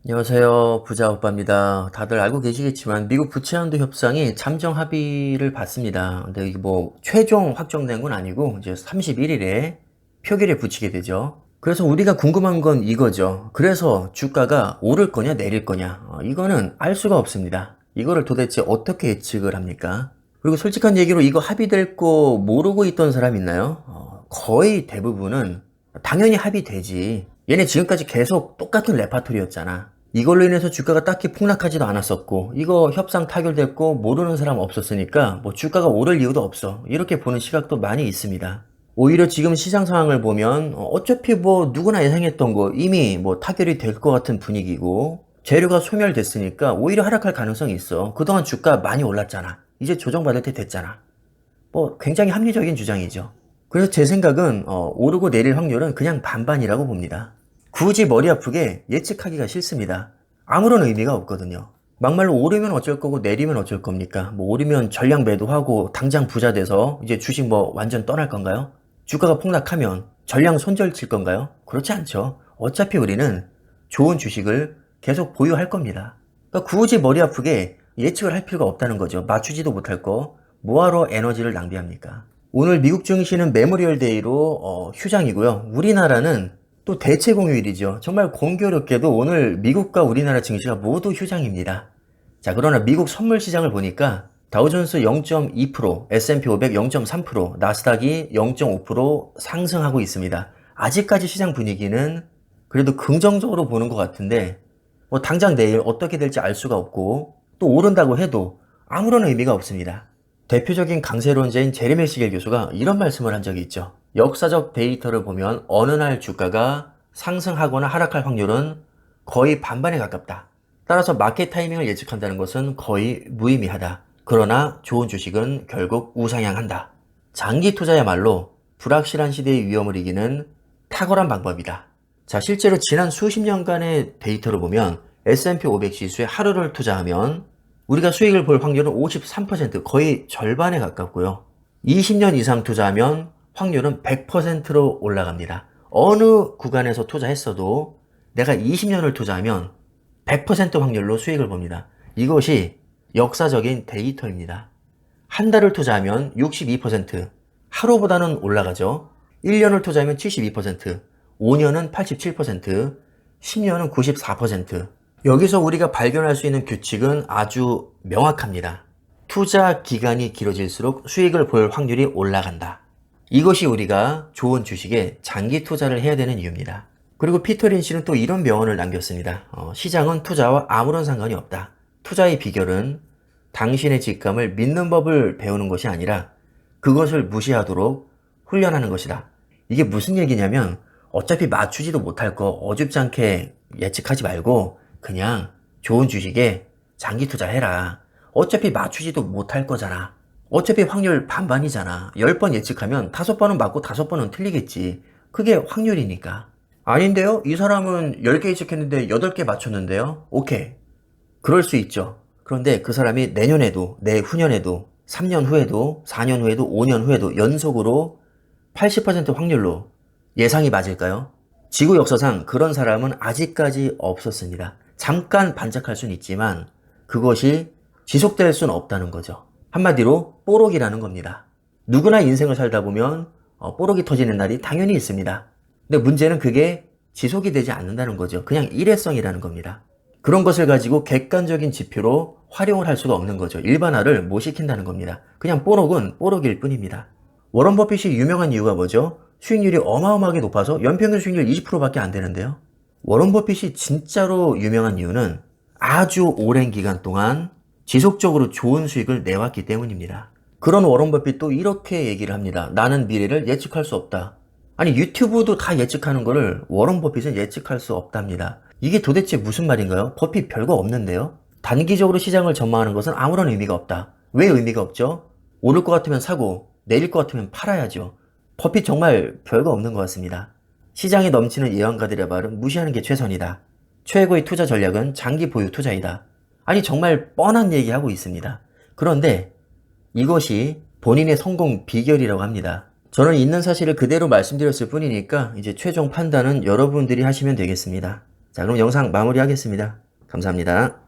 안녕하세요. 부자 오빠입니다. 다들 알고 계시겠지만 미국 부채한도 협상이 잠정 합의를 받습니다. 근데 이게 뭐 최종 확정된 건 아니고 이제 31일에 표결에 붙이게 되죠. 그래서 우리가 궁금한 건 이거죠. 그래서 주가가 오를 거냐 내릴 거냐 이거는 알 수가 없습니다. 이거를 도대체 어떻게 예측을 합니까? 그리고 솔직한 얘기로 이거 합의될 거 모르고 있던 사람 있나요? 거의 대부분은 당연히 합의되지. 얘네 지금까지 계속 똑같은 레파토리였잖아. 이걸로 인해서 주가가 딱히 폭락하지도 않았었고, 이거 협상 타결됐고 모르는 사람 없었으니까 뭐 주가가 오를 이유도 없어. 이렇게 보는 시각도 많이 있습니다. 오히려 지금 시장 상황을 보면 어차피 뭐 누구나 예상했던 거 이미 뭐 타결이 될 것 같은 분위기고, 재료가 소멸됐으니까 오히려 하락할 가능성이 있어. 그동안 주가 많이 올랐잖아. 이제 조정받을 때 됐잖아. 뭐 굉장히 합리적인 주장이죠. 그래서 제 생각은 오르고 내릴 확률은 그냥 반반이라고 봅니다. 굳이 머리 아프게 예측하기가 싫습니다. 아무런 의미가 없거든요. 막말로 오르면 어쩔 거고 내리면 어쩔 겁니까? 뭐 오르면 전량 매도하고 당장 부자 돼서 이제 주식 뭐 완전 떠날 건가요? 주가가 폭락하면 전량 손절칠 건가요? 그렇지 않죠. 어차피 우리는 좋은 주식을 계속 보유할 겁니다. 그러니까 굳이 머리 아프게 예측을 할 필요가 없다는 거죠. 맞추지도 못할 거 뭐하러 에너지를 낭비합니까? 오늘 미국 증시는 메모리얼 데이로 휴장이고요. 우리나라는 또 대체 공휴일이죠. 정말 공교롭게도 오늘 미국과 우리나라 증시가 모두 휴장입니다. 자, 그러나 미국 선물 시장을 보니까 다우존스 0.2%, S&P 500 0.3%, 나스닥이 0.5% 상승하고 있습니다. 아직까지 시장 분위기는 그래도 긍정적으로 보는 것 같은데 뭐 당장 내일 어떻게 될지 알 수가 없고 또 오른다고 해도 아무런 의미가 없습니다. 대표적인 강세론자인 제레미 시겔 교수가 이런 말씀을 한 적이 있죠. 역사적 데이터를 보면 어느 날 주가가 상승하거나 하락할 확률은 거의 반반에 가깝다. 따라서 마켓 타이밍을 예측한다는 것은 거의 무의미하다. 그러나 좋은 주식은 결국 우상향한다. 장기 투자야말로 불확실한 시대의 위험을 이기는 탁월한 방법이다. 자, 실제로 지난 수십 년간의 데이터를 보면 S&P 500 지수에 하루를 투자하면 우리가 수익을 볼 확률은 53%, 거의 절반에 가깝고요. 20년 이상 투자하면 확률은 100%로 올라갑니다. 어느 구간에서 투자했어도 내가 20년을 투자하면 100% 확률로 수익을 봅니다. 이것이 역사적인 데이터입니다. 한 달을 투자하면 62%, 하루보다는 올라가죠. 1년을 투자하면 72%, 5년은 87%, 10년은 94%. 여기서 우리가 발견할 수 있는 규칙은 아주 명확합니다. 투자 기간이 길어질수록 수익을 볼 확률이 올라간다. 이것이 우리가 좋은 주식에 장기 투자를 해야 되는 이유입니다. 그리고 피터 린치는 또 이런 명언을 남겼습니다. 시장은 투자와 아무런 상관이 없다. 투자의 비결은 당신의 직감을 믿는 법을 배우는 것이 아니라 그것을 무시하도록 훈련하는 것이다. 이게 무슨 얘기냐면 어차피 맞추지도 못할 거 어줍지 않게 예측하지 말고 그냥 좋은 주식에 장기 투자해라. 어차피 맞추지도 못할 거잖아. 어차피 확률 반반이잖아. 10번 예측하면 5번은 맞고 5번은 틀리겠지. 그게 확률이니까. 아닌데요? 이 사람은 10개 예측했는데 8개 맞췄는데요? 오케이. 그럴 수 있죠. 그런데 그 사람이 내년에도, 내후년에도, 3년 후에도, 4년 후에도, 5년 후에도 연속으로 80% 확률로 예상이 맞을까요? 지구 역사상 그런 사람은 아직까지 없었습니다. 잠깐 반짝할 수는 있지만 그것이 지속될 수는 없다는 거죠. 한마디로 뽀록이라는 겁니다. 누구나 인생을 살다 보면 뽀록이 터지는 날이 당연히 있습니다. 근데 문제는 그게 지속이 되지 않는다는 거죠. 그냥 일회성이라는 겁니다. 그런 것을 가지고 객관적인 지표로 활용을 할 수가 없는 거죠. 일반화를 못 시킨다는 겁니다. 그냥 뽀록은 뽀록일 뿐입니다. 워런 버핏이 유명한 이유가 뭐죠? 수익률이 어마어마하게 높아서 연평균 수익률 20%밖에 안 되는데요. 워런 버핏이 진짜로 유명한 이유는 아주 오랜 기간 동안 지속적으로 좋은 수익을 내왔기 때문입니다. 그런 워런 버핏도 이렇게 얘기를 합니다. 나는 미래를 예측할 수 없다. 아니 유튜브도 다 예측하는 거를 워런 버핏은 예측할 수 없답니다. 이게 도대체 무슨 말인가요? 버핏 별거 없는데요? 단기적으로 시장을 전망하는 것은 아무런 의미가 없다. 왜 의미가 없죠? 오를 것 같으면 사고 내릴 것 같으면 팔아야죠. 버핏 정말 별거 없는 것 같습니다. 시장에 넘치는 예언가들의 말은 무시하는 게 최선이다. 최고의 투자 전략은 장기 보유 투자이다. 아니 정말 뻔한 얘기하고 있습니다. 그런데 이것이 본인의 성공 비결이라고 합니다. 저는 있는 사실을 그대로 말씀드렸을 뿐이니까 이제 최종 판단은 여러분들이 하시면 되겠습니다. 자, 그럼 영상 마무리하겠습니다. 감사합니다.